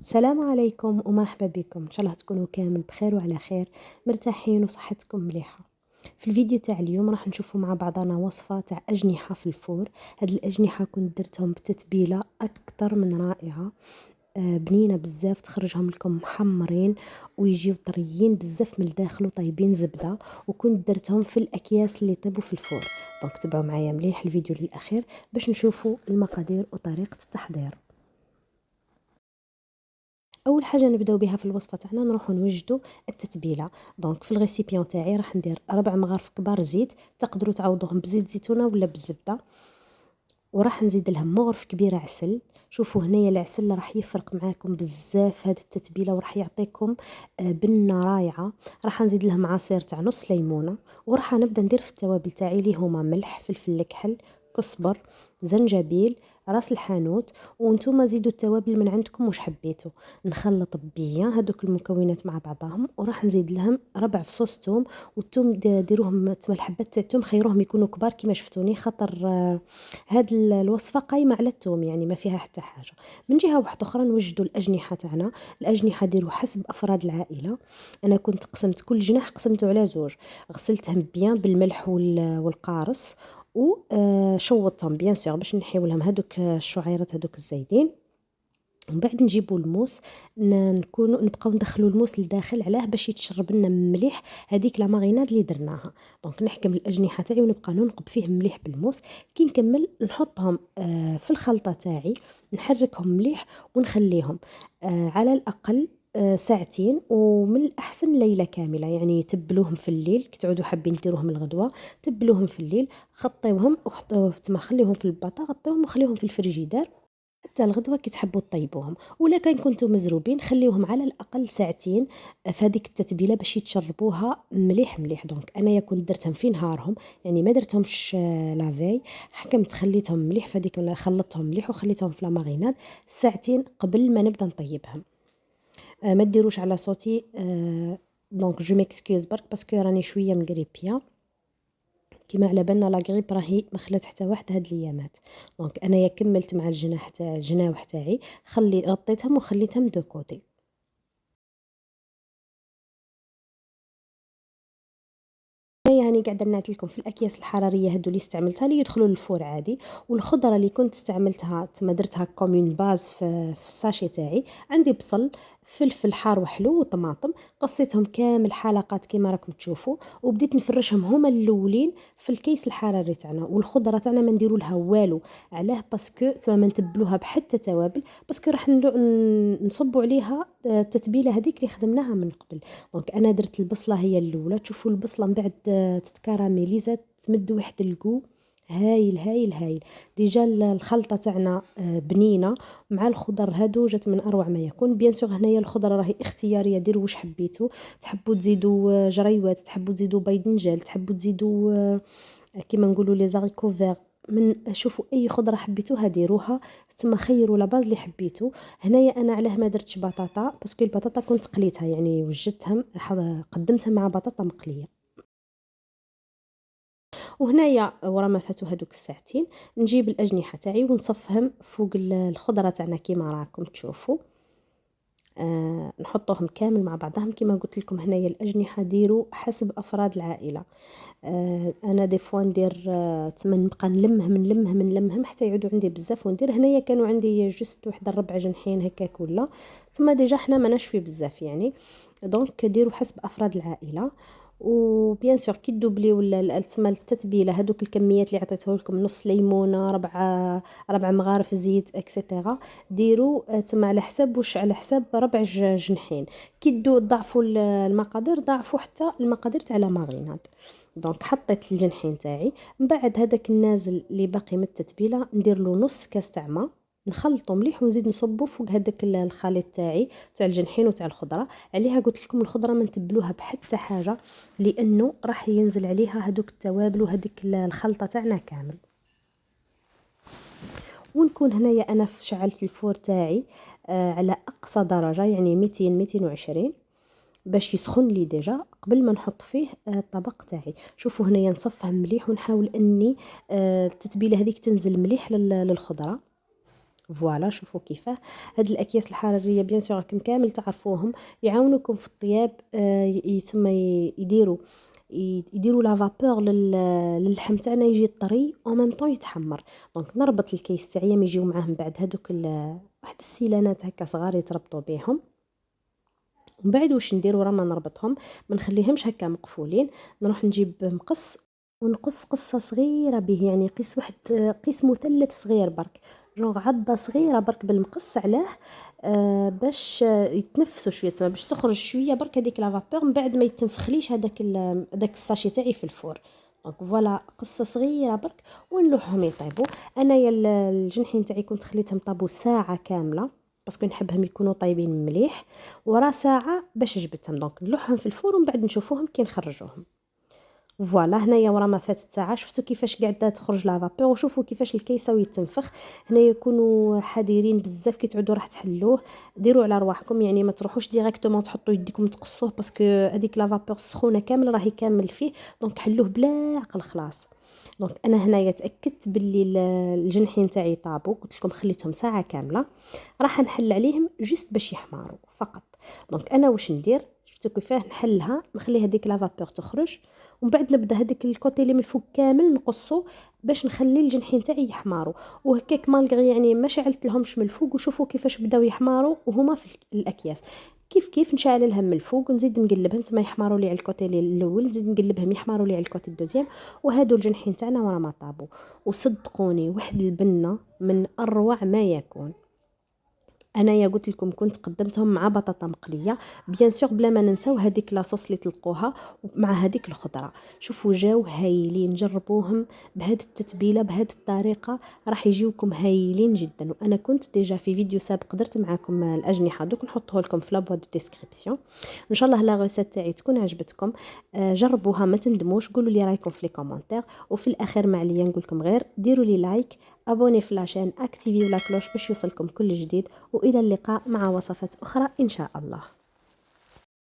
السلام عليكم ومرحبا بكم. ان شاء الله تكونوا كامل بخير وعلى خير، مرتاحين وصحتكم مليحه. في الفيديو تاع اليوم راح نشوفوا مع بعضنا وصفه تاع اجنحه في الفور. هاد الاجنحه كنت درتهم بتتبيله اكثر من رائعه، بنينه بزاف، تخرجهم لكم محمرين ويجيو طريين بزاف من الداخل وطيبين زبده. وكنت درتهم في الاكياس اللي يطيبوا في الفور. دونك تبعوا معايا مليح الفيديو للاخير باش نشوفوا المقادير وطريقه التحضير. اول حاجه نبداو بها في الوصفه تاعنا نروحو نوجدوا التتبيله. دونك في الريسيبيون تاعي راح ندير 4 مغارف كبار زيت، تقدروا تعوضوهم بزيت زيتونه ولا بالزبده، وراح نزيد لهم مغرف كبيره عسل. شوفوا هنايا العسل راح يفرق معاكم بزاف هذه التتبيله وراح يعطيكم بنه رائعه. راح نزيد لهم عصير تاع نص ليمونه، وراح نبدا ندير في التوابل تاعي اللي هما ملح، فلفل الكحل، كزبر، زنجبيل، راس الحانوت. وانتم زيدوا التوابل من عندكم واش حبيتوا. نخلط بيان هذوك المكونات مع بعضهم، وراح نزيد لهم ربع فصوص توم. والثوم ديروهم تما الحبات تاع الثوم خيروهم يكونوا كبار كما شفتوني، خاطر هاد الوصفه قايمه على الثوم، يعني ما فيها حتى حاجه. من جهه واحده اخرى نوجدوا الاجنحه تاعنا. الاجنحه ديروا حسب افراد العائله. انا كنت قسمت كل جناح قسمته على زوج، غسلتهم بيان بالملح والقارص، وشوطتهم بيان سور باش نحيو لهم هذوك الشعيرات هذوك الزايدين. ومن بعد نجيبوا الموس، نكونوا نبقاو ندخلوا الموس لداخل، علاه باش يتشرب لنا مليح هذيك لا ماريناد اللي درناها. دونك نحكم الاجنحه تاعي ونبقى ننقب فيه مليح بالموس. كي نكمل نحطهم في الخلطه تاعي، نحركهم مليح ونخليهم على الاقل ساعتين، ومن الأحسن ليلة كاملة. يعني تبلوهم في الليل كي تعودوا حابين ديروهم الغدوة، تبلوهم في الليل، خطيوهم وحطوه تما، خليوهم في الباطا، غطيوهم وخليوهم في الفريجيدار حتى الغدوة كي تحبوا تطيبوهم. ولا كان كنتو مزروبين خليوهم على الأقل ساعتين في هذيك التتبيلة باش يتشربوها مليح مليح. دونك أنايا كنت درتهم في نهارهم، يعني ما درتهمش لافي، حكمت خليتهم مليح في هذيك، ولا خلطتهم مليح وخليتهم في لاماريناد ساعتين قبل ما نبدا نطيبهم. ما ديروش على صوتي. دونك جو ميكسكيوز برك باسكو راني شويه مقريبيه، كيما على بالنا لا غريب راهي ما خلات حتى واحد هاد الايامات. دونك انايا كملت مع الجناح تاع الجناوح تاعي، غطيتهم وخليتهم دو كوتي. يعني قاعده نعت لكم في الاكياس الحراريه هادو اللي استعملتها لي يدخلوا للفور عادي. والخضره اللي كنت استعملتها تما درتها كومون باز في الساشي تاعي. عندي بصل، فلفل حار وحلو وطماطم، قصيتهم كامل حلقات كما راكم تشوفوا، وبديت نفرشهم هما الاولين في الكيس الحراري تاعنا. والخضره تاعنا ما نديروا لها والو، علاه باسكو تما ما نتبلوها بحتى توابل، باسكو راح نصبوا عليها التتبيله هذيك اللي خدمناها من قبل. دونك انا درت البصله هي الاولى. تشوفوا البصله من بعد تتكراميليزا، تمد واحد الكو هايل هايل هايل. ديجا الخلطه تاعنا بنينه مع الخضر هادو، جات من اروع ما يكون. بيان سور هنايا الخضره راهي اختياريه، ديروا واش حبيتوا. تحبوا تزيدوا جريوات، تحبوا تزيدوا باذنجان، تحبوا تزيدوا كيما نقولوا لي زاريكو فيغ. من شوفوا اي خضره حبيتوها ديروها تما، خيروا لا باز اللي حبيتو. هنايا انا علاه ما درتش بطاطا، باسكو البطاطا كنت قليتها، يعني وجدتها قدمتها مع بطاطا مقليه. وهنايا ورا ما فاتوا هذوك الساعتين نجيب الاجنحه تاعي ونصفهم فوق الخضره تاعنا كيما راكم تشوفوا. نحطوهم كامل مع بعضهم. كما قلت لكم هنايا الأجنحة ديروا حسب أفراد العائلة. أنا دي فوا ندير تما نبقى نلمهم حتى يعودوا عندي بزاف، وندير هنايا كانوا عندي جست واحد الربع جنحين هكاك، ولا تما ديجا حنا ما فيه بزاف يعني. دونك ديروا حسب أفراد العائلة. وبيان سور كي تدوبليو ولا تما التتبيله هذوك الكميات اللي عطيته لكم، نص ليمونه، ربع مغارف زيت اكسيتيرا، ديروا تما على حساب واش، على حساب ربع جنحين. كي تضاعفوا المقادير، ضاعفوا حتى المقادير تاع لا ماريناد. دونك حطيت الجنحين تاعي، من بعد هذاك النازل اللي باقي من التتبيله ندير له نص كاس تاع ما، نخلطه مليح ونزيد نصبه فوق هذاك الخليط تاعي تاع الجنحين وتاع الخضره. عليها قلت لكم الخضره ما نتبلوها بحتى حاجه، لانه راح ينزل عليها هذوك التوابل وهذيك الخلطه تاعنا كامل. ونكون هنايا انا شعلت الفور تاعي على اقصى درجه، يعني 200 220 باش يسخن لي ديجا قبل ما نحط فيه الطبق تاعي. شوفوا هنايا نصفهم مليح ونحاول اني التتبيله هذيك تنزل مليح للخضره. فوالا شوفوا كيفاه. هاد الاكياس الحراريه بيان سور راكم كامل تعرفوهم، يعاونوكم في الطياب. يتسمى يديروا لا فابور للحم تاعنا يجي طري او ميم طون يتحمر. دونك نربط الكيس تاعي ما يجيو معاه من بعد هذوك واحد السيلانات هكا صغار يتربطوا بهم. ومن بعد واش ندير ورا ما نربطهم، ما نخليهمش هكا مقفولين، نروح نجيب مقص ونقص قصه صغيره به، يعني قيس واحد قيس مثلث صغير برك، جونغ عضه صغيره برك بالمقص. علاه؟ باش يتنفسوا شويه، تما باش تخرج شويه برك هذيك لا فابور، من بعد ما يتنفخليش هذاك الساشي تاعي في الفور. دونك فوالا قصه صغيره برك ونلوحهم يطيبوا. انايا الجنحين تاعي كنت خليتهم طابوا ساعه كامله، باسكو نحبهم يكونوا طايبين مليح، ورا ساعه باش جبتهم. دونك نلوحهم في الفور ومن بعد نشوفوهم كي نخرجوهم. فوالا هنايا ورا ما فاتت ساعه شفتوا كيفاش قاعده تخرج لا فابور، وشوفوا كيفاش الكيسه ويتنفخ. هنايا يكونوا حذرين بزاف كي تعودوا راح تحلوه، ديروا على رواحكم، يعني ما تروحوش ديريكتومون تحطوا يديكم تقصوه، باسكو هذيك لا فابور السخونه كامل راهي كامل فيه. دونك حلوه بلا عقل خلاص. دونك انا هنايا تاكدت باللي الجنحين تاعي طابوا، قلت لكم خليتهم ساعه كامله، راح نحل عليهم جست باش يحمروا فقط. دونك انا واش ندير، شفتوا كيفاه نحلها، نخلي هذيك لا فابور تخرج، ومن بعد نبدا هذيك الكوتي اللي من الفوق كامل نقصو باش نخلي الجنحين تاعي يحمروا. وهكاك مالغري يعني ما شعلت لهمش من الفوق، وشوفوا كيفاش بداو يحمروا وهما في الاكياس. كيف نشعل لهم من الفوق ونزيد نقلبهم تما يحمروا لي على الكوتي الاول، نزيد نقلبهم يحمروا لي على الكوتي الدوزيام. وهادو الجنحين تاعنا ورا ما طابوا. وصدقوني واحد البنه من اروع ما يكون. انايا قلت لكم كنت قدمتهم مع بطاطا مقليه، بيان سور بلا ما ننساو هذيك لاصوص اللي تلقوها مع هذيك الخضره. شوفوا جاو هايلين، جربوهم بهذه التتبيله بهذه الطريقه راح يجيوكم هايلين جدا. وانا كنت ديجا في فيديو سابق درت معكم الاجنحه، دوك نحطه لكم في لابوا دو ديسكريبسيون. ان شاء الله لا غوسيت تاعي تكون عجبتكم. جربوها ما تندموش، قولوا لي رايكم في لي كومونتير. وفي الاخير ما عليا نقول لكم غير ديروا لي لايك، ابوني في لاشين، اكتيفيو لا كلوش باش يوصلكم كل جديد. وإلى اللقاء مع وصفات أخرى إن شاء الله.